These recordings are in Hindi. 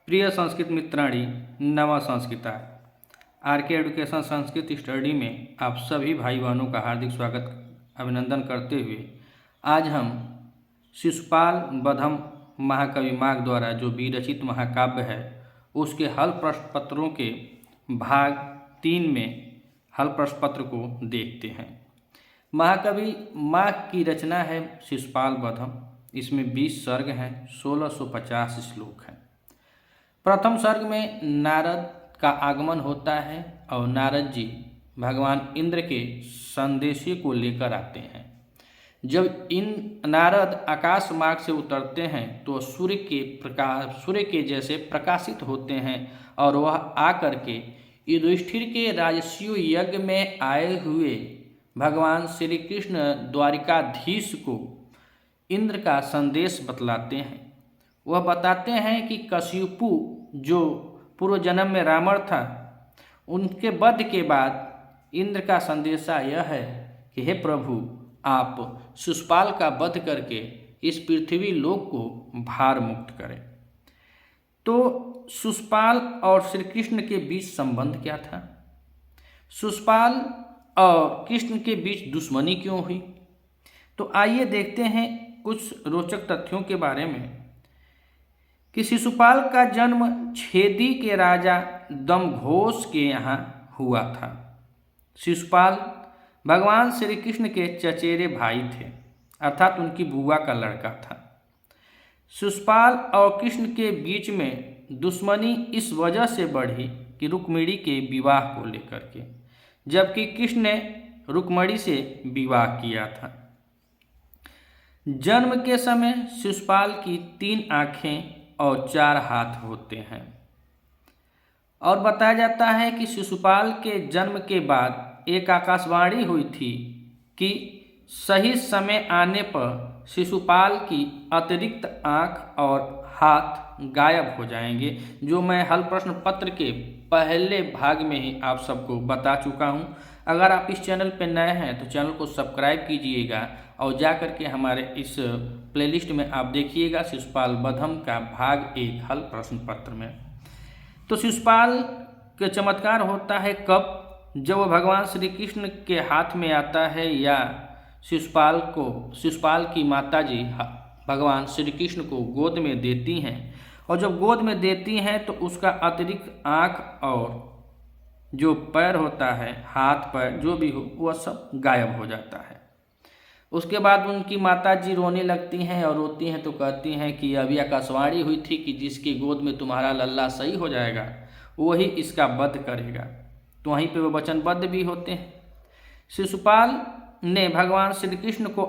प्रिय संस्कृत मित्राणि नव संस्कृता आर के एडुकेशन संस्कृत स्टडी में आप सभी भाई बहनों का हार्दिक स्वागत अभिनंदन करते हुए आज हम शिशुपाल बधम महाकवि माघ द्वारा जो विरचित महाकाव्य है उसके हल प्रश्न पत्रों के भाग 3 में हल प्रश्न पत्र को देखते हैं। महाकवि माघ की रचना है शिशुपाल बधम। इसमें 20 सर्ग हैं, 1650 श्लोक हैं। प्रथम सर्ग में नारद का आगमन होता है और नारद जी भगवान इंद्र के संदेशी को लेकर आते हैं। जब इन नारद आकाश मार्ग से उतरते हैं तो सूर्य के जैसे प्रकाशित होते हैं और वह आकर के युधिष्ठिर के राजसूय यज्ञ में आए हुए भगवान श्री कृष्ण द्वारिकाधीश को इंद्र का संदेश बतलाते हैं। वह बताते हैं कि कश्यपु जो पूर्व जन्म में रावण था, उनके वध के बाद इंद्र का संदेशा यह है कि हे प्रभु, आप शिशुपाल का वध करके इस पृथ्वी लोक को भार मुक्त करें। तो शिशुपाल और श्री कृष्ण के बीच संबंध क्या था? शिशुपाल और कृष्ण के बीच दुश्मनी क्यों हुई? तो आइए देखते हैं कुछ रोचक तथ्यों के बारे में कि शिशुपाल का जन्म छेदी के राजा दमघोष के यहाँ हुआ था। शिशुपाल भगवान श्री कृष्ण के चचेरे भाई थे, अर्थात उनकी बुआ का लड़का था। शिशुपाल और कृष्ण के बीच में दुश्मनी इस वजह से बढ़ी कि रुक्मिणी के विवाह को लेकर के, जबकि कृष्ण ने रुक्मिणी से विवाह किया था। जन्म के समय शिशुपाल की 3 आँखें और 4 हाथ होते हैं और बताया जाता है कि शिशुपाल के जन्म के बाद एक आकाशवाणी हुई थी कि सही समय आने पर शिशुपाल की अतिरिक्त आँख और हाथ गायब हो जाएंगे, जो मैं हल प्रश्न पत्र के पहले भाग में ही आप सबको बता चुका हूं। अगर आप इस चैनल पर नए हैं तो चैनल को सब्सक्राइब कीजिएगा और जा कर के हमारे इस प्लेलिस्ट में आप देखिएगा शिशुपाल बधम का भाग 1 हल प्रश्न पत्र में। तो शिशुपाल के चमत्कार होता है कब? जब वह भगवान श्री कृष्ण के हाथ में आता है या शिशुपाल की माताजी भगवान श्री कृष्ण को गोद में देती हैं, और जब गोद में देती हैं तो उसका अतिरिक्त आँख और जो पैर होता है, हाथ पैर जो भी हो, वह सब गायब हो जाता है। उसके बाद उनकी माताजी रोने लगती हैं और रोती हैं तो कहती हैं कि अभी आकाशवाणी हुई थी कि जिसकी गोद में तुम्हारा लल्ला सही हो जाएगा वही इसका वध करेगा। तो वहीं पे वो वचनबद्ध भी होते हैं। शिशुपाल ने भगवान श्री कृष्ण को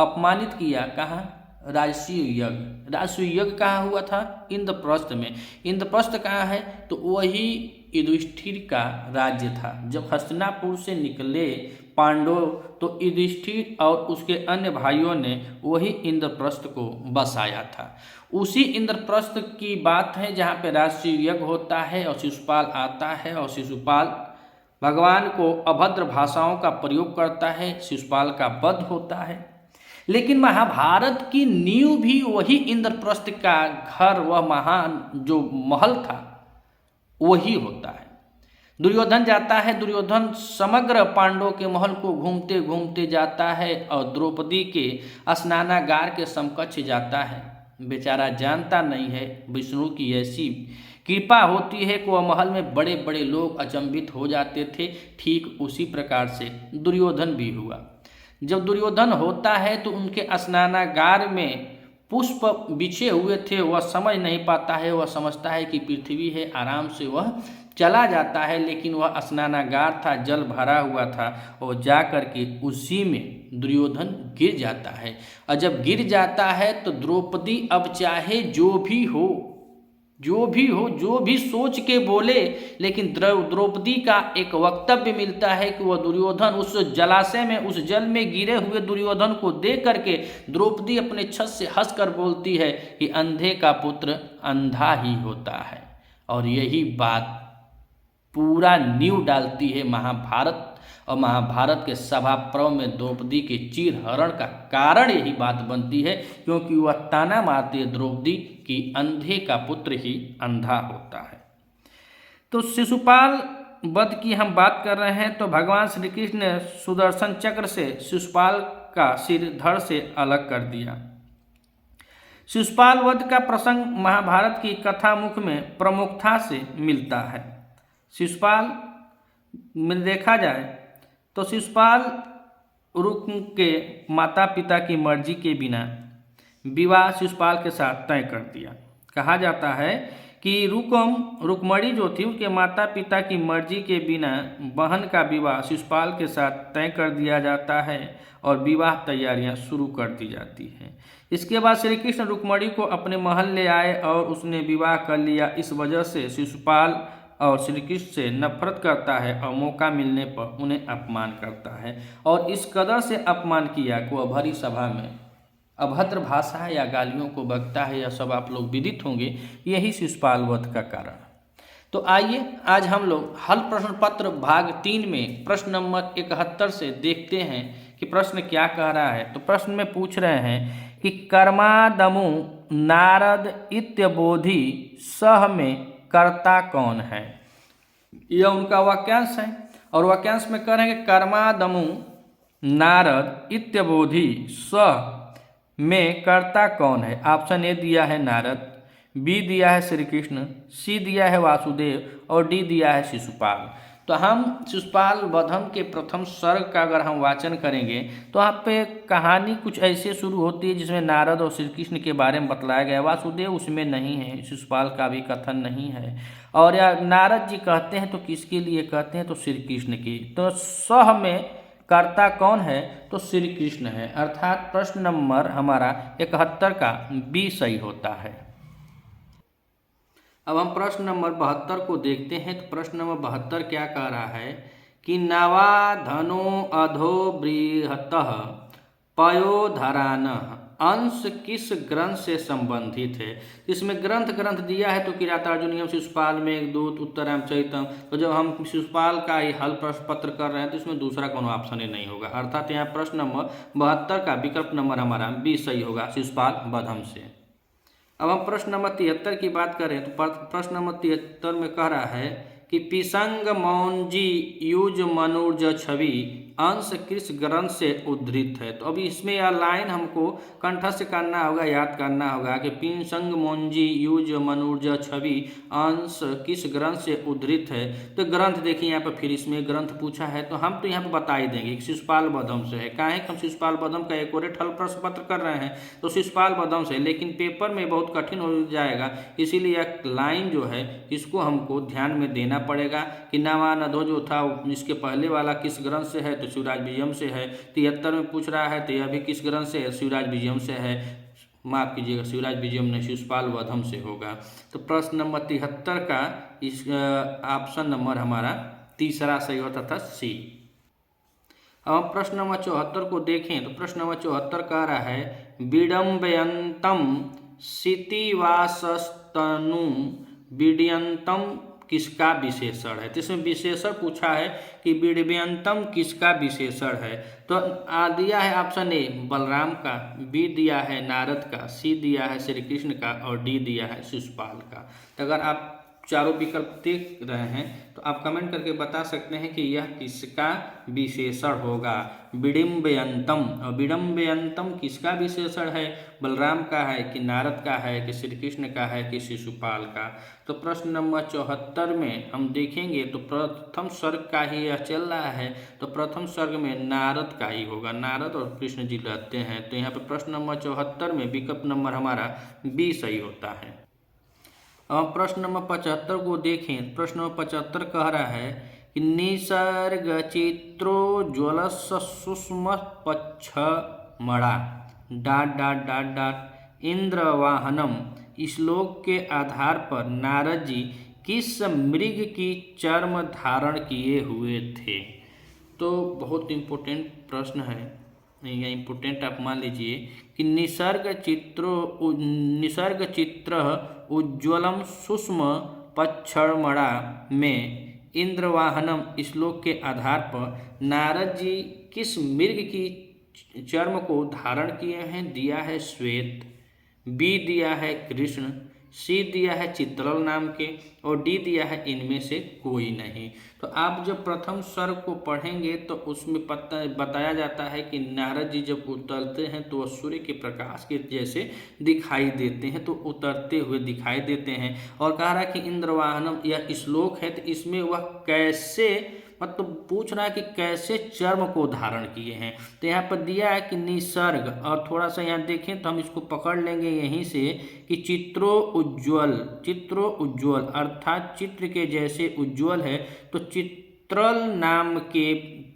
अपमानित किया। कहाँ? राजसूय यज्ञ। राजसूय यज्ञ कहाँ हुआ था? इंद्रप्रस्थ में। इंद्रप्रस्थ कहाँ है? तो वही युधिष्ठिर का राज्य था। जब हस्तिनापुर से निकले पांडव तो युधिष्ठिर और उसके अन्य भाइयों ने वही इंद्रप्रस्थ को बसाया था। उसी इंद्रप्रस्थ की बात है जहाँ पे राजसूय यज्ञ होता है और शिशुपाल आता है और शिशुपाल भगवान को अभद्र भाषाओं का प्रयोग करता है। शिशुपाल का वध होता है। लेकिन महाभारत की नींव भी वही इंद्रप्रस्थ का घर, वह महान जो महल था, वही होता है। दुर्योधन जाता है, दुर्योधन समग्र पांडवों के महल को घूमते घूमते जाता है और द्रौपदी के स्नानागार के समकक्ष जाता है। बेचारा जानता नहीं है विष्णु की ऐसी कृपा होती है कि वह महल में बड़े बड़े लोग अचंभित हो जाते थे। ठीक उसी प्रकार से दुर्योधन भी हुआ। जब दुर्योधन होता है तो उनके स्नानागार में पुष्प बिछे हुए थे, वह समझ नहीं पाता है। वह समझता है कि पृथ्वी है, आराम से वह चला जाता है, लेकिन वह स्नानागार था, जल भरा हुआ था और जा कर के उसी में दुर्योधन गिर जाता है। और जब गिर जाता है तो द्रौपदी अब चाहे जो भी सोच के बोले, लेकिन द्रौपदी का एक वक्तव्य मिलता है कि वह दुर्योधन उस जलाशय में, उस जल में गिरे हुए दुर्योधन को देख करके द्रौपदी अपने छत से हंसकर बोलती है कि अंधे का पुत्र अंधा ही होता है। और यही बात पूरा नींव डालती है महाभारत, और महाभारत के सभा पर्व में द्रौपदी के चीरहरण का कारण यही बात बनती है, क्योंकि वह ताना मारती है द्रौपदी कि अंधे का पुत्र ही अंधा होता है। तो शिशुपाल वध की हम बात कर रहे हैं, तो भगवान श्री कृष्ण ने सुदर्शन चक्र से शिशुपाल का सिर धड़ से अलग कर दिया। शिशुपाल वध का प्रसंग महाभारत की कथा मुख में प्रमुखता से मिलता है। शिशुपाल में देखा जाए तो शिशुपाल रुक्म के माता पिता की मर्जी के बिना विवाह शिशुपाल के साथ तय कर दिया। कहा जाता है कि रुक्मणी जो थी उनके माता पिता की मर्जी के बिना बहन का विवाह शिशुपाल के साथ तय कर दिया जाता है और विवाह तैयारियां शुरू कर दी जाती हैं। इसके बाद श्री कृष्ण रुक्मणी को अपने महल ले आए और उसने विवाह कर लिया। इस वजह से शिशुपाल और श्री कृष्ण से नफरत करता है और मौका मिलने पर उन्हें अपमान करता है, और इस कदर से अपमान किया कि वह भरी सभा में अभद्र भाषा या गालियों को बकता है। यह सब आप लोग विदित होंगे, यही शिशुपाल वध का कारण। तो आइए आज हम लोग हल प्रश्न पत्र भाग 3 में प्रश्न नंबर 71 से देखते हैं कि प्रश्न क्या कह रहा है। तो प्रश्न में पूछ रहे हैं कि कर्मादमु नारद इत्यबोधि सह में कर्ता कौन है। यह उनका वाक्यांश है, और वाक्यांश में कह रहे हैं कि कर्मादमु नारद इत्यबोधि सह में कर्ता कौन है। ऑप्शन ए दिया है नारद, बी दिया है श्री कृष्ण, सी दिया है वासुदेव और डी दिया है शिशुपाल। तो हम शिशुपाल वधम के प्रथम सर्ग का अगर हम वाचन करेंगे तो यहाँ पे कहानी कुछ ऐसे शुरू होती है जिसमें नारद और श्री कृष्ण के बारे में बतलाया गया। वासुदेव उसमें नहीं है, शिशुपाल का भी कथन नहीं है। और या नारद जी कहते हैं तो किसके लिए कहते हैं, तो श्री कृष्ण की। तो सह में कर्ता कौन है, तो श्री कृष्ण है। अर्थात प्रश्न नंबर हमारा 71 का बी सही होता है। अब हम प्रश्न नंबर 72 को देखते हैं। तो प्रश्न नंबर 72 क्या कह रहा है कि नवा धनो अधो बृहतः पयोधरान अंश किस ग्रंथ से संबंधित है। इसमें ग्रंथ दिया है तो किरातार्जुनीयम, शिशुपाल में एक दूत, उत्तरामचरितम। तो जब हम शिशुपाल का ही हल प्रश्न पत्र कर रहे हैं तो इसमें दूसरा कोनो ऑप्शन ही नहीं होगा। अर्थात यहाँ प्रश्न नंबर 72 का विकल्प नंबर हमारा बी सही होगा, शिशुपाल वधम से। अब हम प्रश्न नंबर 73 की बात करें तो प्रश्न नंबर 73 में कह रहा है कि पिसंग मौंजी युज मनुज छवि अंश किस ग्रंथ से उद्धृत है। तो अभी इसमें यह लाइन हमको कंठस्थ करना होगा, याद करना होगा कि पिसंग मौंजी युज मनुज छवि अंश किस ग्रंथ से उद्धृत है। तो ग्रंथ देखिए यहाँ पर, फिर इसमें ग्रंथ पूछा है तो हम तो यहाँ पर बता ही देंगे कि शिशुपाल वधम से है। काहे कि हम शिशुपाल वधम का एक और हल प्रश्न पत्र कर रहे हैं तो शिशुपाल वधम से, लेकिन पेपर में बहुत कठिन हो जाएगा, इसीलिए एक लाइन जो है इसको हमको ध्यान में देना पड़ेगा कि नवानधो जो था इसके पहले वाला किस ग्रंथ से है, तो शिवराज विजयम से है। 73 में पूछ रहा है तो यह भी किस ग्रंथ से है, शिवराज विजयम से है। माफ कीजिएगा, शिवराज विजयम ने शिशुपाल वधम से होगा। तो प्रश्न नंबर 73 का इस ऑप्शन नंबर हमारा तीसरा सही होता था, सी। अब हम प्रश्न नंबर 74 को देखें तो प्रश्न नंबर 74 कह रहा है विडम्बयंतम सितिवासस्तनु विडयंतम किसका विशेषण है। तो इसमें विशेषण पूछा है कि विडयंतम किसका विशेषण है। तो दिया है ऑप्शन ए बलराम का, बी दिया है नारद का, सी दिया है श्री कृष्ण का और डी दिया है शिशुपाल का। तो अगर आप चारों विकल्प देख रहे हैं तो आप कमेंट करके बता सकते हैं कि यह किसका विशेषण होगा। विडम्बयंतम, और विडम्बयंतम किसका विशेषण है, बलराम का है कि नारद का है कि श्री कृष्ण का है कि शिशुपाल का। तो प्रश्न नंबर 74 में हम देखेंगे तो प्रथम सर्ग का ही यह चल रहा है, तो प्रथम सर्ग में नारद का ही होगा, नारद और कृष्ण जी रहते हैं। तो यहाँ पे प्रश्न नंबर 74 में विकल्प नंबर हमारा बी सही होता है। अब प्रश्न नंबर 75 को देखें। प्रश्न नंबर 75 कह रहा है कि निसर्ग चित्रोज्वलस सुष्म पच्छमड़ा डाट डाट डाट डाट इंद्रवाहनम श्लोक के आधार पर नारद जी किस मृग की चर्म धारण किए हुए थे। तो बहुत इम्पोर्टेंट प्रश्न है, या इम्पोर्टेंट आप मान लीजिए कि निसर्ग चित्र उज्ज्वलम सुष्म पच्छमड़ा में इंद्रवाहनम श्लोक के आधार पर नारद जी किस मृग की चर्म को धारण किए हैं? दिया है श्वेत, बी दिया है कृष्ण, सी दिया है चित्रल नाम के, और डी दिया है इनमें से कोई नहीं। तो आप जब प्रथम सर्ग को पढ़ेंगे तो उसमें बताया जाता है कि नारद जी जब उतरते हैं तो वह सूर्य के प्रकाश के जैसे दिखाई देते हैं, तो उतरते हुए दिखाई देते हैं। और कह रहा है कि इंद्रवाहनम यह श्लोक है, तो इसमें वह कैसे, मतलब पूछ रहा है कि कैसे चर्म को धारण किए हैं। तो यहाँ पर दिया है कि निसर्ग, और थोड़ा सा यहाँ देखें तो हम इसको पकड़ लेंगे यहीं से कि चित्रो उज्ज्वल अर्थात चित्र के जैसे उज्ज्वल है। तो चित्रल नाम के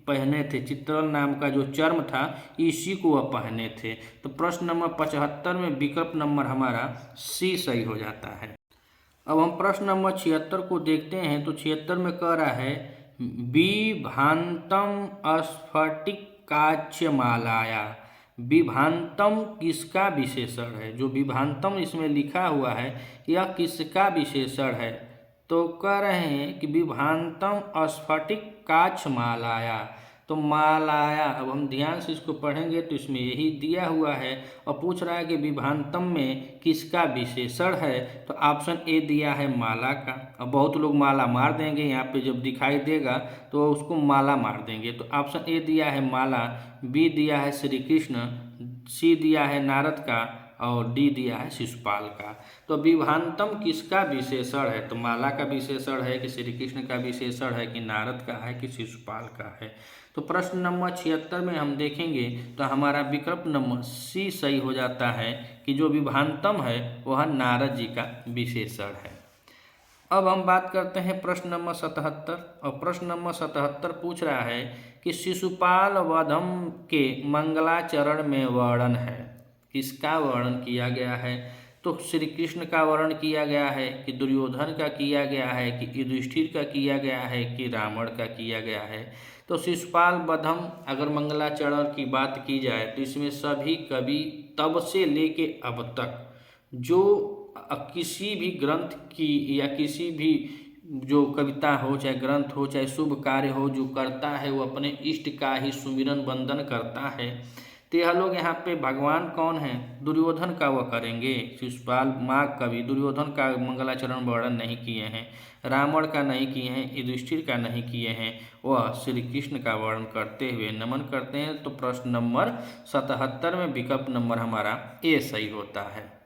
पहने थे, चित्रल नाम का जो चर्म था इसी को वह पहने थे। तो प्रश्न नंबर 75 में विकल्प नंबर हमारा सी सही हो जाता है। अब हम प्रश्न नंबर 76 को देखते हैं। तो 76 में कह रहा है विभान्तम स्फटिकाच्यमालाया। विभान्तम किसका विशेषण है? जो विभान्तम इसमें लिखा हुआ है यह किसका विशेषण है? तो कह रहे हैं कि विभान्तम स्फटिकाच्यमालाया। तो मालाया, अब हम ध्यान से इसको पढ़ेंगे तो इसमें यही दिया हुआ है और पूछ रहा है कि विभान्तम में किसका विशेषण है? तो ऑप्शन ए दिया है माला का। अब बहुत लोग माला मार देंगे, यहाँ पे जब दिखाई देगा तो उसको माला मार देंगे। तो ऑप्शन ए दिया है माला, बी दिया है श्री कृष्ण, सी दिया है नारद का, और डी दिया है शिशुपाल का। तो विभान्तम किसका विशेषण है? तो माला का विशेषण है कि श्री कृष्ण का विशेषण है कि नारद का है कि शिशुपाल का है? तो प्रश्न नंबर 76 में हम देखेंगे तो हमारा विकल्प नंबर सी सही हो जाता है कि जो विभान्तम है वह नारद जी का विशेषण है। अब हम बात करते हैं प्रश्न नंबर 77, और प्रश्न नंबर 77 पूछ रहा है कि शिशुपाल वधम के मंगलाचरण में वर्णन है। किसका वर्णन किया गया है? तो श्री कृष्ण का वर्णन किया गया है कि दुर्योधन का किया गया है कि युधिष्ठिर का किया गया है कि रावण का किया गया है? तो शिशुपाल वधम अगर मंगलाचरण की बात की जाए तो इसमें सभी कवि तब से लेके अब तक जो किसी भी ग्रंथ की या किसी भी जो कविता हो, चाहे ग्रंथ हो, चाहे शुभ कार्य हो, जो करता है वो अपने इष्ट का ही सुमिरन वंदन करता है। तो यह लोग यहाँ पे भगवान कौन है? दुर्योधन का वह करेंगे। शिशुपाल माँ कवि दुर्योधन का मंगलाचरण वर्णन नहीं किए हैं, रावण का नहीं किए हैं, युधिष्ठिर का नहीं किए हैं, वह श्री कृष्ण का वर्णन करते हुए नमन करते हैं। तो प्रश्न नंबर 77 में विकल्प नंबर हमारा ए सही होता है।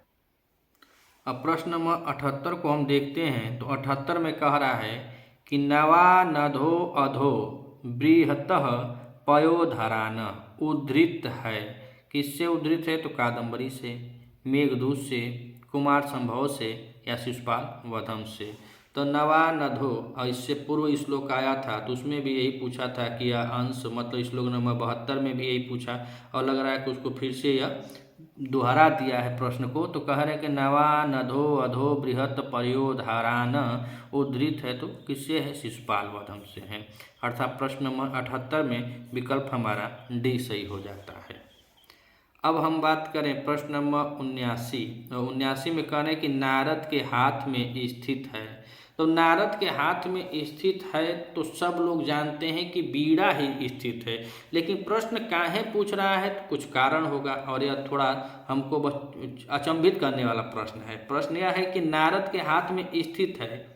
अब प्रश्न नंबर 78 को हम देखते हैं। तो 78 में कह रहा है कि नवा नधो अधो बृहतः पयोधरान उद्धृत है। किससे उद्धृत है? तो कादम्बरी से, मेघदूत से, कुमार संभव से या शिशुपाल वधम से। तो नवा नधो, और इससे पूर्व श्लोक आया था तो उसमें भी यही पूछा था कि यह अंश, मतलब श्लोक नंबर 72 में भी यही पूछा, और लग रहा है कि उसको फिर से यह दोहरा दिया है प्रश्न को। तो कह रहे हैं कि नवा नधो अधो बृहत पयोधारान उद्धृत है। तो किससे है? शिशुपाल वधम से है। अर्थात प्रश्न नंबर 78 में विकल्प हमारा डी सही हो जाता है। अब हम बात करें प्रश्न नंबर 79। तो 79 में कह रहे हैं कि नारद के हाथ में स्थित है। तो नारद के हाथ में स्थित है तो सब लोग जानते हैं कि बीड़ा ही स्थित है, लेकिन प्रश्न काहे पूछ रहा है? तो कुछ कारण होगा, और यह थोड़ा हमको बस अचंभित करने वाला प्रश्न है। प्रश्न यह है कि नारद के हाथ में स्थित है,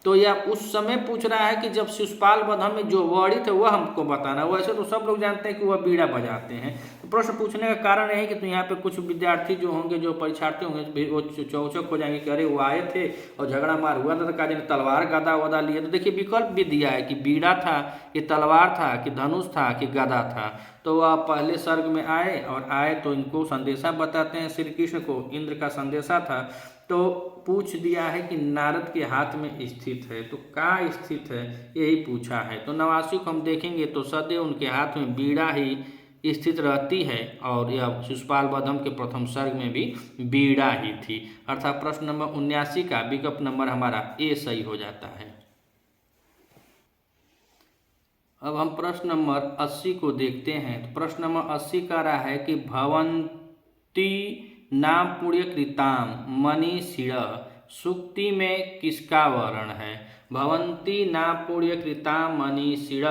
तो यह उस समय पूछ रहा है कि जब शिशुपाल वधम में जो वर्णित है वह हमको बताना। वैसे तो सब लोग जानते हैं कि वह बीड़ा बजाते हैं। तो प्रश्न पूछने का कारण यह है कि तो यहाँ पे कुछ विद्यार्थी जो होंगे, जो परीक्षार्थी होंगे, वो चौचक हो जाएंगे कि अरे वो आए थे और झगड़ा मार हुआ था, तो तलवार गदा वदा लिए। तो देखिए विकल्प भी दिया है कि बीड़ा था कि तलवार था कि धनुष था कि गदा था। तो वह पहले सर्ग में आए और आए तो इनको संदेशा बताते हैं, श्री कृष्ण को इंद्र का संदेशा था। तो पूछ दिया है कि नारद के हाथ में स्थित है, तो कहाँ स्थित है यही पूछा है। तो 89 को हम देखेंगे तो सदैव उनके हाथ में बीड़ा ही स्थित रहती है, और यह शिशुपाल वधम के प्रथम सर्ग में भी बीड़ा ही थी। अर्थात प्रश्न नंबर 79 का विकल्प नंबर हमारा ए सही हो जाता है। अब हम प्रश्न नंबर 80 को देखते हैं। तो प्रश्न नंबर 80 कह रहा है कि भवंती नाम पुण्यकृताम मनीषिण सूक्ति में किसका वर्ण है? भवंती ना पुण्य कृता मनीषिण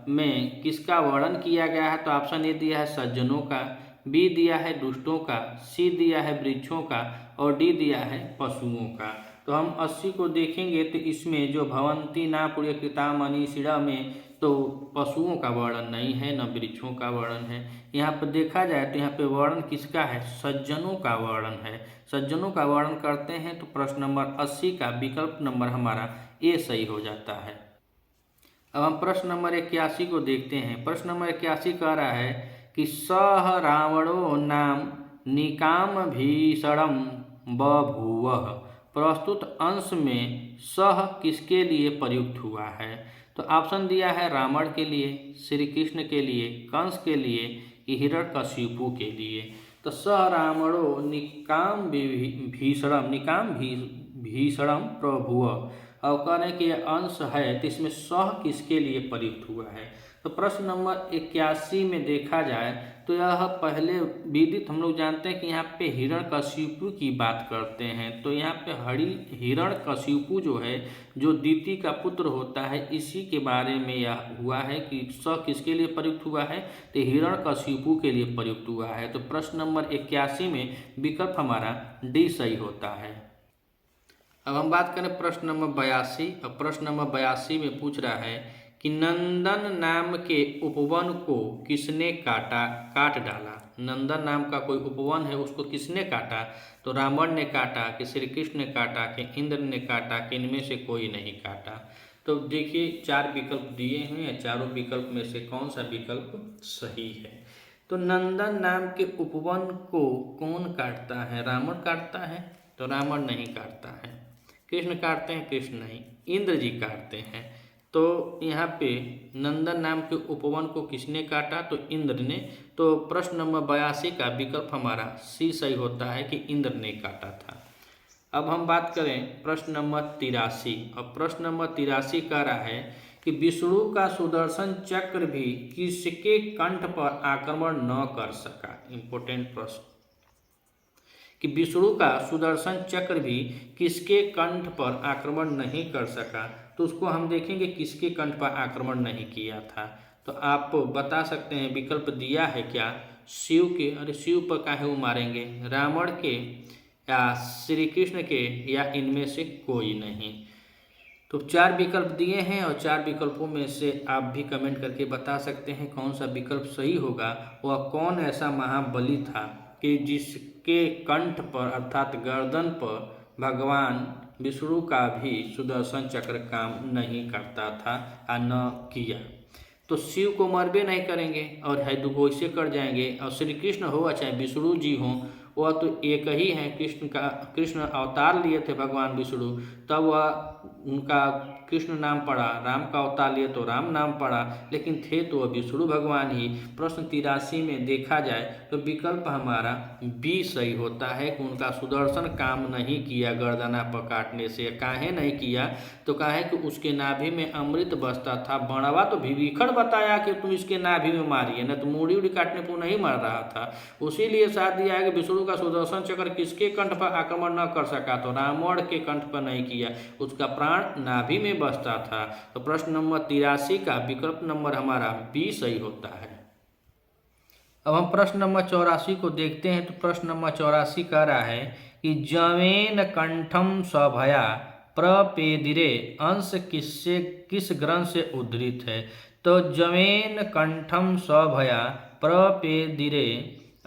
में किसका वर्णन किया गया है? तो ऑप्शन ए दिया है सज्जनों का, बी दिया है दुष्टों का, सी दिया है वृक्षों का और डी दिया है पशुओं का। तो हम 80 को देखेंगे तो इसमें जो भवंती ना पुण्य कृता मनीषिण में तो पशुओं का वर्णन नहीं है, न वृक्षों का वर्णन है। यहाँ पर देखा जाए तो यहाँ पे वर्णन किसका है? सज्जनों का वर्णन है। सज्जनों का वर्णन करते हैं तो प्रश्न नंबर 80 का विकल्प नंबर हमारा ए सही हो जाता है। अब हम प्रश्न नंबर 81 को देखते हैं। प्रश्न नंबर 81 कह रहा है कि सह रावणो नाम निकाम भीषणम बभूवः। प्रस्तुत अंश में सह किसके लिए प्रयुक्त हुआ है? तो ऑप्शन दिया है रावण के लिए, श्री कृष्ण के लिए, कंस के लिए, हिरण्यकशिपु के लिए। तो सह रावणो निकाम भीषणम प्रभुव। और कह रहे हैं कि यह अंश है तो इसमें सह किसके लिए प्रयुक्त हुआ है? तो प्रश्न नंबर 81 में देखा जाए तो यह पहले विदित हम लोग जानते हैं कि यहाँ पे हिरण्यकशिपु की बात करते हैं। तो यहाँ पे हिरण्यकशिपु जो है, जो दिति का पुत्र होता है, इसी के बारे में यह हुआ है कि स किसके लिए प्रयुक्त हुआ है? तो हिरण्यकशिपु के लिए प्रयुक्त हुआ है। तो प्रश्न नंबर 81 में विकल्प हमारा डी सही होता है। अब हम बात करें प्रश्न नंबर 82। और प्रश्न नंबर 82 में पूछ रहा है कि नंदन नाम के उपवन को किसने काट डाला? नंदन नाम का कोई उपवन है, उसको किसने काटा? तो रावण ने काटा, कि श्री कृष्ण ने काटा, कि इंद्र ने काटा, कि इनमें से कोई नहीं काटा? तो देखिए 4 विकल्प दिए हैं, या चारों विकल्प में से कौन सा विकल्प सही है? तो नंदन नाम के उपवन को कौन काटता है? रावण काटता है? तो रावण नहीं काटता है। कृष्ण काटते हैं? कृष्ण नहीं, इंद्र जी काटते हैं। तो यहाँ पे नंदन नाम के उपवन को किसने काटा? तो इंद्र ने। तो प्रश्न नंबर 82 का विकल्प हमारा सी सही होता है कि इंद्र ने काटा था। अब हम बात करें प्रश्न नंबर 83। और प्रश्न नंबर 83 कह रहा है कि विष्णु का सुदर्शन चक्र भी किसके कंठ पर आक्रमण न कर सका? इंपोर्टेंट प्रश्न कि विष्णु का सुदर्शन चक्र भी किसके कंठ पर आक्रमण नहीं कर सका? तो उसको हम देखेंगे किसके कंठ पर आक्रमण नहीं किया था। तो आप बता सकते हैं, विकल्प दिया है क्या? शिव के। अरे शिव पर काहे वो मारेंगे? रावण के, या श्री कृष्ण के, या इनमें से कोई नहीं? तो 4 विकल्प दिए हैं और 4 विकल्पों में से आप भी कमेंट करके बता सकते हैं कौन सा विकल्प सही होगा। वह कौन ऐसा महाबली था कि जिसके कंठ पर अर्थात गर्दन पर भगवान विष्णु का भी सुदर्शन चक्र काम नहीं करता था या न किया? तो शिव को मरबे नहीं करेंगे और है दुगो ऐसे कर जाएंगे। और श्री कृष्ण हो चाहे विष्णु जी हों, वह तो एक ही हैं। कृष्ण अवतार लिए थे भगवान विष्णु, तब वह उनका कृष्ण नाम पड़ा। राम का अवतार लिए तो राम नाम पड़ा, लेकिन थे तो वह विष्णु भगवान ही। प्रश्न 83 में देखा जाए तो विकल्प हमारा बी सही होता है कि उनका सुदर्शन काम नहीं किया गर्दना पर काटने से। काहे नहीं किया? तो काहे कि उसके नाभि में अमृत बसता था। बणवा तो विभीषण बताया कि तुम इसके नाभि में मारिए, न तो मूड़ी उड़ी काटने पर नहीं मर रहा था। उसी लिए साथ दिया है कि विष्णु का सुदर्शन चक्र किसके कंठ पर आक्रमण न कर सका? तो रावण के कंठ पर नहीं किया, उसका प्राण नाभि में बसता था। तो प्रश्न नंबर 83 का विकल्प नंबर हमारा बी सही होता है। अब हम प्रश्न नंबर 84 को देखते हैं। तो प्रश्न नंबर 84 कह रहा है कि जवेन कंठम सभया प्रपेदिरे अंश किस ग्रंथ से उद्धृत है? तो जवेन कंठम सभया प्रपेदिरे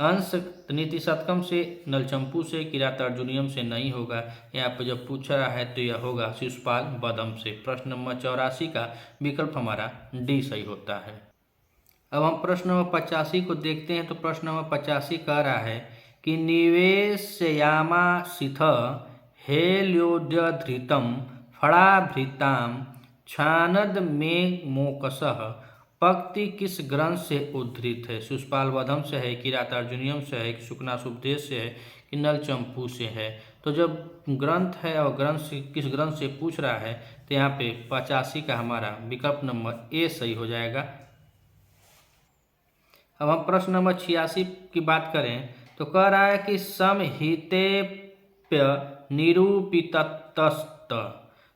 अंश नीति शतकम से, नलचंपू से, किरातार्जुनीयम से नहीं होगा। यहाँ पर जब पूछ रहा है तो यह होगा शिशुपाल बदम से। प्रश्न नंबर 84 का विकल्प हमारा डी सही होता है। अब हम प्रश्न नंबर 85 को देखते हैं। तो प्रश्न नंबर 85 कह रहा है कि निवेशयामासिथ हेल्योद्यधृतम फणाभृताम छानद में मोकसः पंक्ति किस ग्रंथ से उद्धृत है? शिशुपाल वधम से है, किरातार्जुनीयम से है, शुक्नासुपदेश से है, कि नलचंपू से है? तो जब ग्रंथ है और किस ग्रंथ से पूछ रहा है तो यहाँ पे 85 का हमारा विकल्प नंबर ए सही हो जाएगा। अब हम प्रश्न नंबर 86 की बात करें तो कह रहा है कि समहितेप्य निरूपितस्त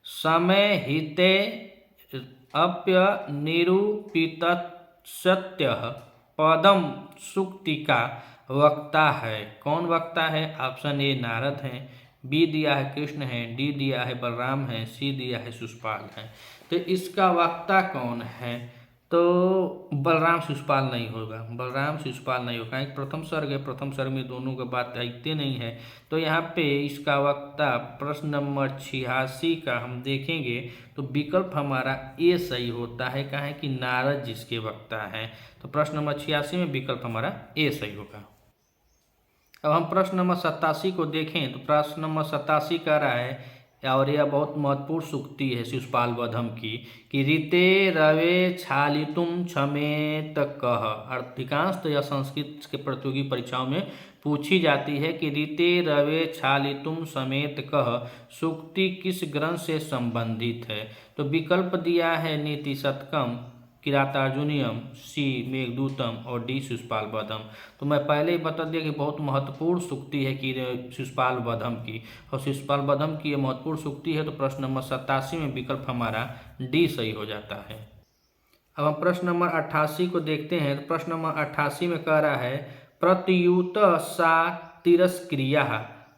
समय हिते अप्य निरूपितस्यत्य पदम सूक्ति का वक्ता है। कौन वक्ता है? ऑप्शन ए नारद है, बी दिया है कृष्ण है, डी दिया है बलराम है, सी दिया है शिशुपाल है। तो इसका वक्ता कौन है? तो बलराम शिशुपाल नहीं होगा, बलराम शिशुपाल नहीं होगा। एक प्रथम सर्ग है, प्रथम सर्ग में दोनों का बात आते नहीं है। तो यहाँ पे इसका वक्ता प्रश्न नंबर 86 का हम देखेंगे तो विकल्प हमारा ए सही होता है। कहा है कि नारद जिसके वक्ता है, तो प्रश्न नंबर 86 में विकल्प हमारा ए सही होगा। अब हम प्रश्न नंबर 87 को देखें तो प्रश्न नंबर 87 कह रहा है, और यह बहुत महत्वपूर्ण सूक्ति है शिशुपाल वधम की, कि रीते रवे छालितुम क्षमेत कह। अधिकांश तो यह संस्कृत के प्रतियोगी परीक्षाओं में पूछी जाती है कि रीते रवे छालितुम समेत कह सूक्ति किस ग्रंथ से संबंधित है। तो विकल्प दिया है नीति शतकम, किरातार्जुनीयम, सी मेघदूतम और डी शिशुपाल वधम। तो मैं पहले ही बता दिया कि बहुत महत्वपूर्ण सूक्ति है कि शिशुपाल वधम की, और शिशुपाल वधम की ये महत्वपूर्ण सूक्ति है। तो प्रश्न नंबर 87 में विकल्प हमारा डी सही हो जाता है। अब हम प्रश्न नंबर 88 को देखते हैं। तो प्रश्न नंबर 88 में कह रहा है, प्रत्युत सा तिरस्क्रिया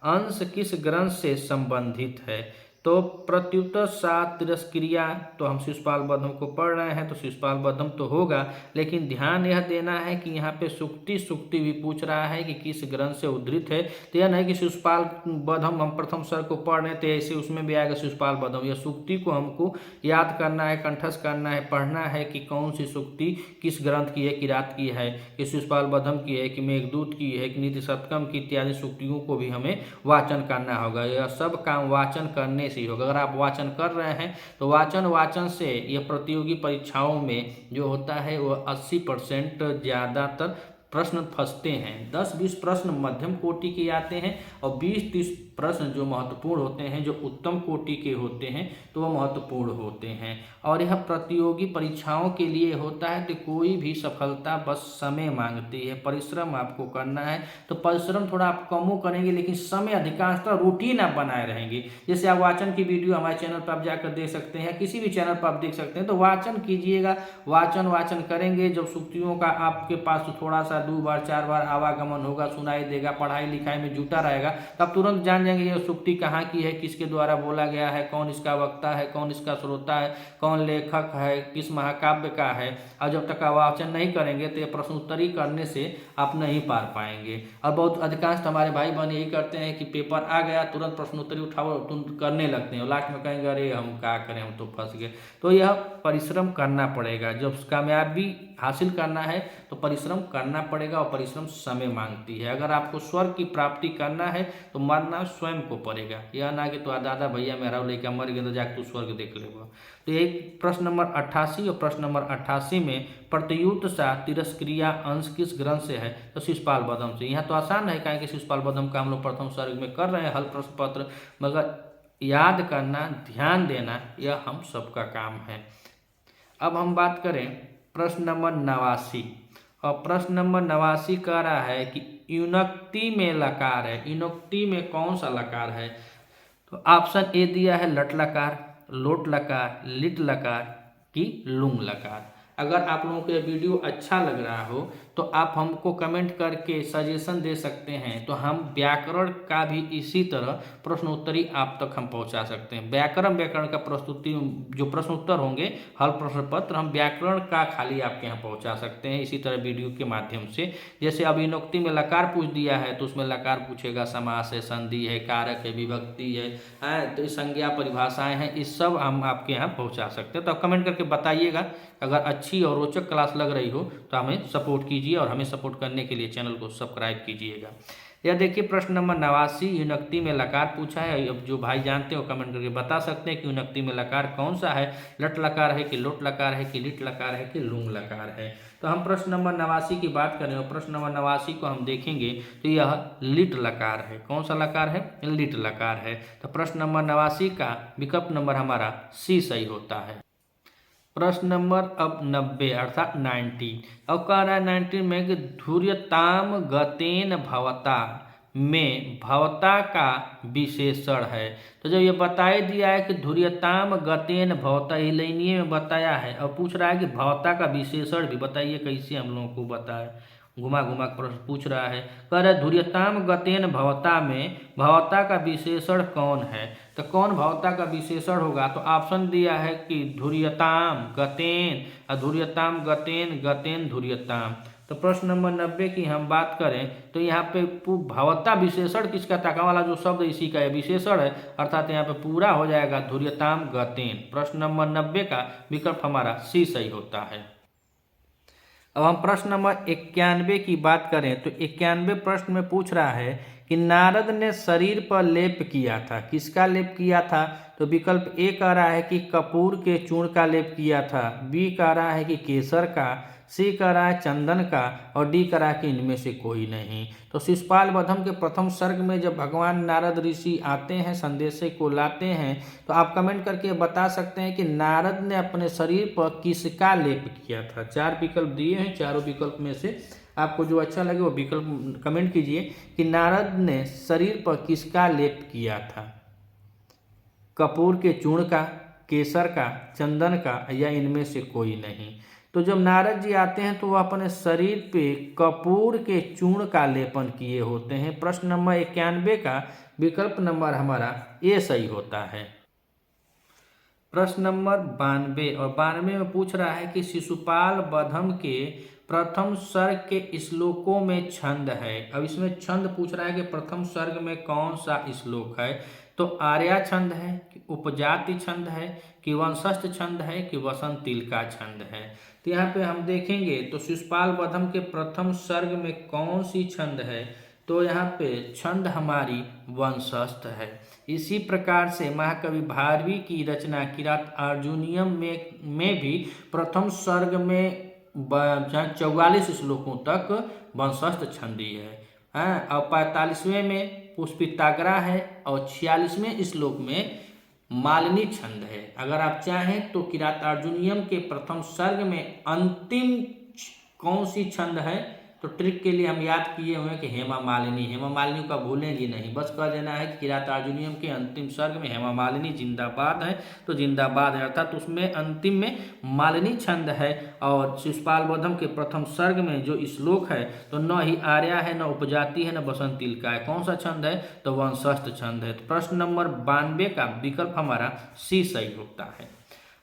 अंश किस ग्रंथ से संबंधित है। तो प्रत्युत सा तिरस्क्रिया, तो हम शिशुपाल वधम को पढ़ रहे हैं तो शिशुपाल वधम तो होगा, लेकिन ध्यान यह देना है कि यहाँ पे सूक्ति भी पूछ रहा है कि किस ग्रंथ से उद्धृत है। तो यह नहीं कि शिशुपाल वधम हम प्रथम सर्ग को पढ़ रहे हैं तो ऐसे उसमें भी आएगा शिशुपाल वधम। यह सूक्ति को हमको याद करना है, कंठस्थ करना है, पढ़ना है कि कौन सी सूक्ति किस ग्रंथ की है, किरात की है, कि शिशुपाल वधम की है, कि मेघदूत की है, कि नीति शतकम की, इत्यादि सूक्तियों को भी हमें वाचन करना होगा। यह सब काम वाचन करने से ही होगा। अगर आप वाचन कर रहे हैं तो वाचन से यह प्रतियोगी परीक्षाओं में जो होता है वह 80% ज़्यादातर प्रश्न फंसते हैं। 10-20 प्रश्न मध्यम कोटि के आते हैं और 20-30 प्रश्न जो महत्वपूर्ण होते हैं, जो उत्तम कोटि के होते हैं, तो वह महत्वपूर्ण होते हैं। और यह प्रतियोगी परीक्षाओं के लिए होता है। तो कोई भी सफलता बस समय मांगती है, परिश्रम आपको करना है। तो परिश्रम थोड़ा आप कम करेंगे लेकिन समय अधिकांशतः रूटीन आप बनाए रहेंगे। जैसे आप वाचन की वीडियो हमारे चैनल पर आप जाकर देख सकते हैं, किसी भी चैनल पर आप देख सकते हैं। तो वाचन कीजिएगा, वाचन करेंगे। जब सूक्तियों का आपके पास थोड़ा सा 2 बार 4 बार आवागमन होगा, सुनाई देगा, पढ़ाई लिखाई में जुटा रहेगा, तब तुरंत जान जाएंगे ये सूक्ति कहाँ की है, किसके द्वारा बोला गया है, कौन इसका वक्ता है, कौन इसका श्रोता है, कौन लेखक है, किस महाकाव्य का है। और जब तक वाचन नहीं करेंगे तो ये प्रश्नोत्तरी करने से आप नहीं पार पाएंगे। और बहुत अधिकांश हमारे भाई बहन यही करते हैं कि पेपर आ गया तुरंत प्रश्नोत्तरी उठाओ तुरंत करने लगते हैं और लास्ट में कहेंगे अरे हम क्या करें, हम तो फंस गए। तो यह परिश्रम करना पड़ेगा। जब कामयाबी हासिल करना है तो परिश्रम करना पड़ेगा, और परिश्रम समय मांगती है। अगर आपको स्वर्ग की प्राप्ति करना है तो मरना स्वयं को पड़ेगा। यह ना कि तो दादा भैया मेरा लेकर मर गया तो जाकर तू स्वर्ग देख लेगा। तो एक प्रश्न नंबर 88 और प्रश्न नंबर 88 में प्रत्युत सा तिरस्क्रिया अंश किस ग्रंथ से है। तो शिशुपाल वधम से। यहाँ तो आसान है, कहें कि शिशुपाल वधम का हम लोग प्रथम सर्ग में कर रहे हैं हल प्रश्न पत्र, मगर याद करना, ध्यान देना, यह हम सबका काम है। अब हम बात करें प्रश्न नंबर 89, और प्रश्न नंबर 89 कह रहा है कि युनक्ति में लकार है। युनक्ति में कौन सा लकार है। तो ऑप्शन ए दिया है लट लकार, लोट लकार, लिट लकार की लुंग लकार। अगर आप लोगों को यह वीडियो अच्छा लग रहा हो तो आप हमको कमेंट करके सजेशन दे सकते हैं। तो हम व्याकरण का भी इसी तरह प्रश्नोत्तरी आप तक हम पहुंचा सकते हैं। व्याकरण का प्रस्तुति जो प्रश्नोत्तर होंगे हल प्रश्न पत्र, हम व्याकरण का खाली आपके यहाँ पहुंचा सकते हैं इसी तरह वीडियो के माध्यम से। जैसे अब युनक्ति में लकार पूछ दिया है तो उसमें लकार पूछेगा, समास है, संधि है, कारक है, विभक्ति है, तो संज्ञा परिभाषाएं हैं, इस सब हम आपके यहाँ पहुँचा सकते हैं। तो आप कमेंट करके बताइएगा। अगर अच्छी और रोचक क्लास लग रही हो तो हमें सपोर्ट कीजिए, और हमें सपोर्ट करने के लिए चैनल को सब्सक्राइब कीजिएगा। यह देखिए प्रश्न नंबर 89 युनक्ति में लकार पूछा है। अब जो भाई जानते हो कमेंट करके बता सकते हैं कि युनक्ति में लकार कौन सा है, लट लकार है कि लोट लकार है कि लिट लकार है कि लुंग लकार है। तो हम प्रश्न नंबर 89 की बात करें और प्रश्न नंबर 89 को हम देखेंगे तो यह लिट लकार है। कौन सा लकार है, लिट लकार है। तो प्रश्न नंबर 89 का विकल्प नंबर हमारा सी सही होता है। प्रश्न नंबर अब 90 अर्थात 90। अब कह रहा है 90 में कि धुर्यताम गतेन भवता में भवता का विशेषण है। तो जब ये बताया दिया है कि धुर्यताम गतेन भवता, ये लाइनीय में बताया है और पूछ रहा है कि भवता का विशेषण भी बताइए, कैसे हम लोगों को बताए, घुमा घुमा प्रश्न पूछ रहा है। कह रहे धुर्यताम गतेन भवता में भवता का विशेषण कौन है। तो कौन भवता का विशेषण होगा, तो ऑप्शन दिया है कि धुर्यताम गतेन, अधुर्यताम गतेन, गतेन धुर्यताम। तो प्रश्न नंबर 90 की हम बात करें तो यहाँ पे भवता विशेषण किसका था, का वाला जो शब्द इसी का विशेषण है, अर्थात यहाँ पे पूरा हो जाएगा धुर्यताम गतेन। प्रश्न नंबर 90 का विकल्प हमारा सी सही होता है। अब हम प्रश्न नंबर 91 की बात करें तो 91 प्रश्न में पूछ रहा है कि नारद ने शरीर पर लेप किया था, किसका लेप किया था। तो विकल्प ए कह रहा है कि कपूर के चूर्ण का लेप किया था, बी कह रहा है कि केसर का, सी कह रहा है चंदन का, और डी कह रहा है कि इनमें से कोई नहीं। तो शिशुपाल वधम के प्रथम सर्ग में जब भगवान नारद ऋषि आते हैं, संदेशे को लाते हैं, तो आप कमेंट करके बता सकते हैं कि नारद ने अपने शरीर पर किसका लेप किया था। 4 विकल्प दिए हैं, चारों विकल्प में से आपको जो अच्छा लगे वो विकल्प कमेंट कीजिए कि नारद ने शरीर पर किसका लेप किया था, कपूर के चूर्ण का, केसर का, चंदन का, या इनमें से कोई नहीं। तो जब नारद जी आते हैं तो वह अपने शरीर पे कपूर के चूर्ण का लेपन किए होते हैं। प्रश्न नंबर 91 का विकल्प नंबर हमारा ए सही होता है। प्रश्न नंबर 92 और 92 में पूछ रहा है कि शिशुपाल वधम के प्रथम सर्ग के श्लोकों में छंद है। अब इसमें छंद पूछ रहा है कि प्रथम सर्ग में कौन सा श्लोक है। तो आर्या छंद है कि उपजाति छंद है कि वंशस्थ छंद है कि वसंत तिलका छंद है। तो यहाँ पे हम देखेंगे तो शिशुपाल वधम के प्रथम सर्ग में कौन सी छंद है, तो यहाँ पे छंद हमारी वंशस्थ है। इसी प्रकार से महाकवि भारवी की रचना किरात अर्जुनियम में भी प्रथम सर्ग में 44 श्लोकों तक वंशस्थ छंदी है। और 45वें में पुष्पिताग्रा है और 46वें श्लोक में मालिनी छंद है। अगर आप चाहें तो किरात अर्जुनियम के प्रथम सर्ग में अंतिम कौन सी छंद है, तो ट्रिक के लिए हम याद किए हुए हैं कि हेमा मालिनी। हेमा मालिनी का भूलेंगे नहीं, बस कह देना है कि किरात अर्जुनियम के अंतिम सर्ग में हेमा मालिनी जिंदाबाद है, तो जिंदाबाद है अर्थात उसमें अंतिम में मालिनी छंद है। और शिशुपाल वधम के प्रथम सर्ग में जो श्लोक है तो न ही आर्या है, न उपजाति है, न बसंत तिलका है। कौन सा छंद है, तो वंशस्थ छंद है। तो प्रश्न नंबर 92 का विकल्प हमारा सी सही होता है।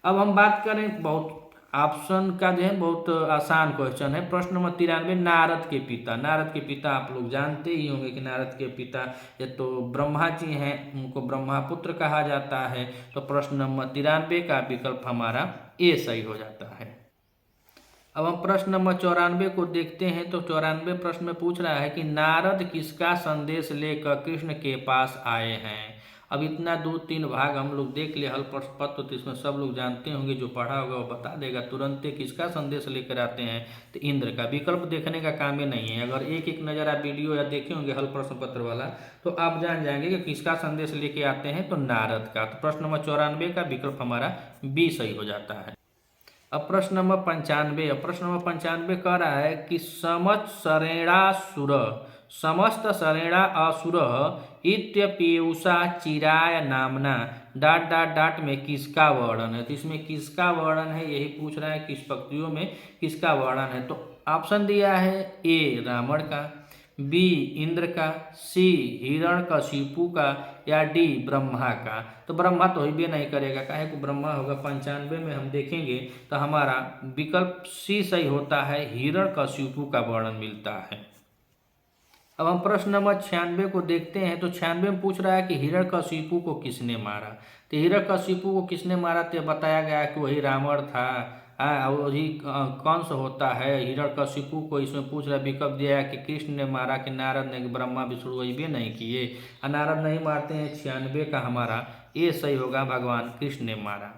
अब हम बात करें बहुत ऑप्शन का जो है बहुत आसान क्वेश्चन है। प्रश्न नंबर 93 नारद के पिता। नारद के पिता आप लोग जानते ही होंगे कि नारद के पिता ये तो ब्रह्मा जी हैं, उनको ब्रह्मापुत्र कहा जाता है। तो प्रश्न नंबर 93 का विकल्प हमारा ए सही हो जाता है। अब हम प्रश्न नंबर 94 को देखते हैं। तो 94 प्रश्न में पूछ रहा है कि नारद किसका संदेश लेकर कृष्ण के पास आए हैं। अब इतना 2-3 भाग हम लोग देख लिए हल प्रश्न पत्र, तो इसमें सब लोग जानते होंगे, जो पढ़ा होगा वो बता देगा तुरंत। किसका संदेश लेकर आते हैं, तो इंद्र का। विकल्प देखने का काम ही नहीं है, अगर एक एक नज़र आप वीडियो या देखे होंगे हल प्रश्न पत्र वाला तो आप जान जाएंगे कि किसका संदेश लेके आते हैं, तो नारद का। तो प्रश्न नंबर 94 का विकल्प हमारा बी सही हो जाता है। अब प्रश्न नंबर 95। प्रश्न नंबर 95 कह रहा है कि समस्त शरेणा असुर इत्यपीयूषा चिराय नामना डाट डाट डाट में किसका वर्णन है। तो इसमें किसका वर्णन है यही पूछ रहा है, किस पंक्तियों में किसका वर्णन है। तो ऑप्शन दिया है ए रावण का, बी इंद्र का, सी हिरण्यकशिपु का, या डी ब्रह्मा का। तो ब्रह्मा तो ही भी नहीं करेगा, काहे को ब्रह्मा होगा। 95 में हम देखेंगे तो हमारा विकल्प सी सही होता है, हिरण्यकशिपु का वर्णन मिलता है। अब हम प्रश्न नंबर 96 को देखते हैं। तो 96 में पूछ रहा है कि हिरण्यकशिपु को किसने मारा। तो हिरण्यकशिपु को किसने मारा, तो बताया गया है कि वही रावण था। वही कंस होता है। हिरण्यकशिपु को इसमें पूछ रहा है, विकल्प दिया है कि कृष्ण ने मारा कि नारद ने, कि ब्रह्मा विष्णु वही भी नहीं किए। नारद नहीं मारते हैं। 96 का हमारा ये सही होगा, भगवान कृष्ण ने मारा।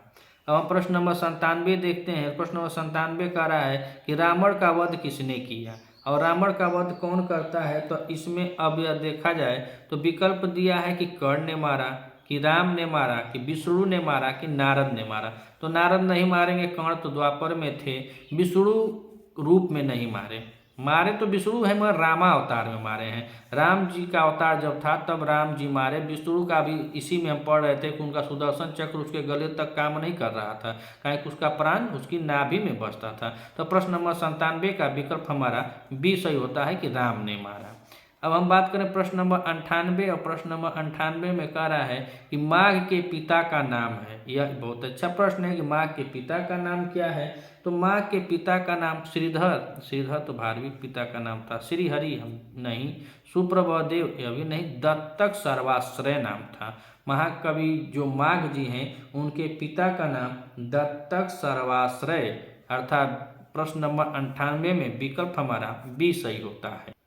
अब हम प्रश्न नंबर 97 देखते हैं। प्रश्न नंबर 97 कह रहा है कि रावण का वध किसने किया, और रावण का वध कौन करता है। तो इसमें अब यह देखा जाए तो विकल्प दिया है कि कर्ण ने मारा, कि राम ने मारा, कि विष्णु ने मारा, कि नारद ने मारा। तो नारद नहीं मारेंगे, कर्ण तो द्वापर में थे, विष्णु रूप में नहीं मारे, मारे तो विष्णु है मगर रामा अवतार में मारे हैं। राम जी का अवतार जब था तब राम जी मारे। विष्णु का भी इसी में हम पढ़ रहे थे कि उनका सुदर्शन चक्र उसके गले तक काम नहीं कर रहा था, कहीं उसका प्राण उसकी नाभि में बसता था। तो प्रश्न नंबर 97 का विकल्प हमारा बी सही होता है कि राम ने मारा। अब हम बात करें प्रश्न नंबर 98, और प्रश्न नंबर 98 में कह रहा है कि माघ के पिता का नाम है। यह बहुत अच्छा प्रश्न है कि माघ के पिता का नाम क्या है। तो माघ के पिता का नाम श्रीधर तो भारविक पिता का नाम था। श्रीहरि हम नहीं, सुप्रभदेव यह भी नहीं, दत्तक सर्वाश्रय नाम था। महाकवि जो माघ जी हैं उनके पिता का नाम दत्तक सर्वाश्रय, अर्थात प्रश्न नंबर 98 में विकल्प हमारा बी सही होता है।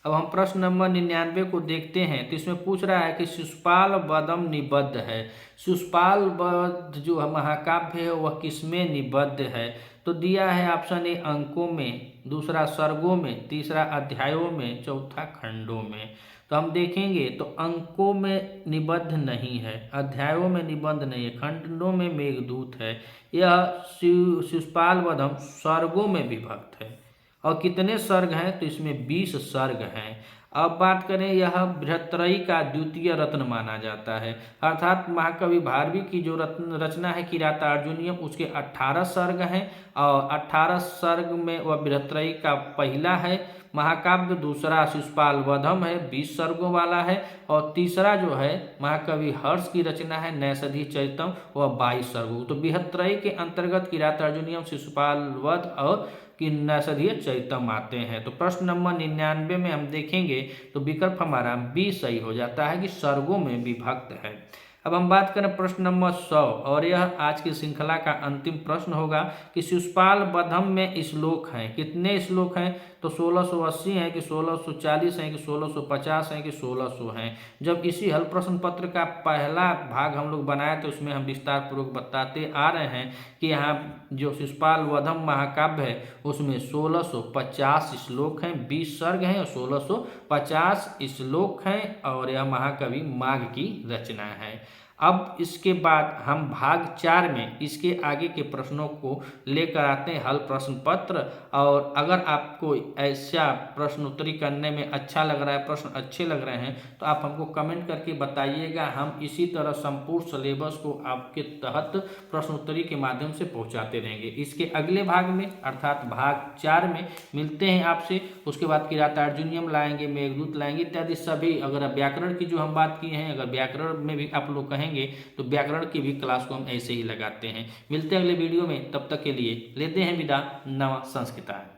अब हम प्रश्न नंबर 99 को देखते हैं। तो इसमें पूछ रहा है कि शिशुपाल वधम निबद्ध है। शिशुपाल वध जो महाकाव्य है वह किसमें निबद्ध है। तो दिया है ऑप्शन ए अंकों में, दूसरा सर्गों में, तीसरा अध्यायों में, चौथा खंडों में। तो हम देखेंगे तो अंकों में निबद्ध नहीं है, अध्यायों में निबद्ध नहीं है, खंडों में मेघदूत है। यह शिशुपाल वधम सर्गों में विभक्त है। और कितने सर्ग हैं तो इसमें 20 सर्ग हैं। अब बात करें, यह बृहत्त्रयी का द्वितीय रत्न माना जाता है, अर्थात महाकवि भारवी की जो रचना है किरातार्जुनीयम उसके 18 सर्ग हैं और 18 सर्ग में वह बृहत्त्रयी का पहला है महाकाव्य। दूसरा शिशुपाल वधम है 20 सर्गों वाला है, और तीसरा जो है महाकवि हर्ष की रचना है नैषधि चरितम, वह 22 सर्गों। तो बृहत्त्रयी के अंतर्गत किरातार्जुनीयम, शिशुपाल वध और कि नैषधीय चरितम आते हैं। तो प्रश्न नंबर 99 में हम देखेंगे तो विकल्प हमारा बी सही हो जाता है कि सर्गों में विभक्त है। अब हम बात करें प्रश्न नंबर 100, और यह आज की श्रृंखला का अंतिम प्रश्न होगा कि शिशुपाल वधम में श्लोक हैं। कितने श्लोक हैं तो 1680 हैं कि 1640 हैं कि 1650 हैं कि 1600 हैं। जब इसी हल प्रश्न पत्र का पहला भाग हम लोग बनाए तो उसमें हम विस्तार पूर्वक बताते आ रहे हैं कि यहाँ जो शिशुपाल वधम महाकाव्य है उसमें 1650 श्लोक हैं, 20 सर्ग हैं और 1650 श्लोक हैं, और यह महाकवि माघ की रचना है। अब इसके बाद हम भाग 4 में इसके आगे के प्रश्नों को लेकर आते हैं हल प्रश्न पत्र। और अगर आपको ऐसा प्रश्नोत्तरी करने में अच्छा लग रहा है, प्रश्न अच्छे लग रहे हैं, तो आप हमको कमेंट करके बताइएगा। हम इसी तरह संपूर्ण सिलेबस को आपके तहत प्रश्नोत्तरी के माध्यम से पहुंचाते रहेंगे। इसके अगले भाग में अर्थात भाग 4 में मिलते हैं आपसे। उसके बाद किरातार्जुनीयम लाएंगे, मेघदूत लाएंगे इत्यादि सभी। अगर व्याकरण की जो हम बात किए हैं, अगर व्याकरण में भी आप लोग कहेंगे तो व्याकरण की भी क्लास को हम ऐसे ही लगाते हैं। मिलते हैं अगले वीडियो में, तब तक के लिए लेते हैं विदा। नमः संस्कृताय।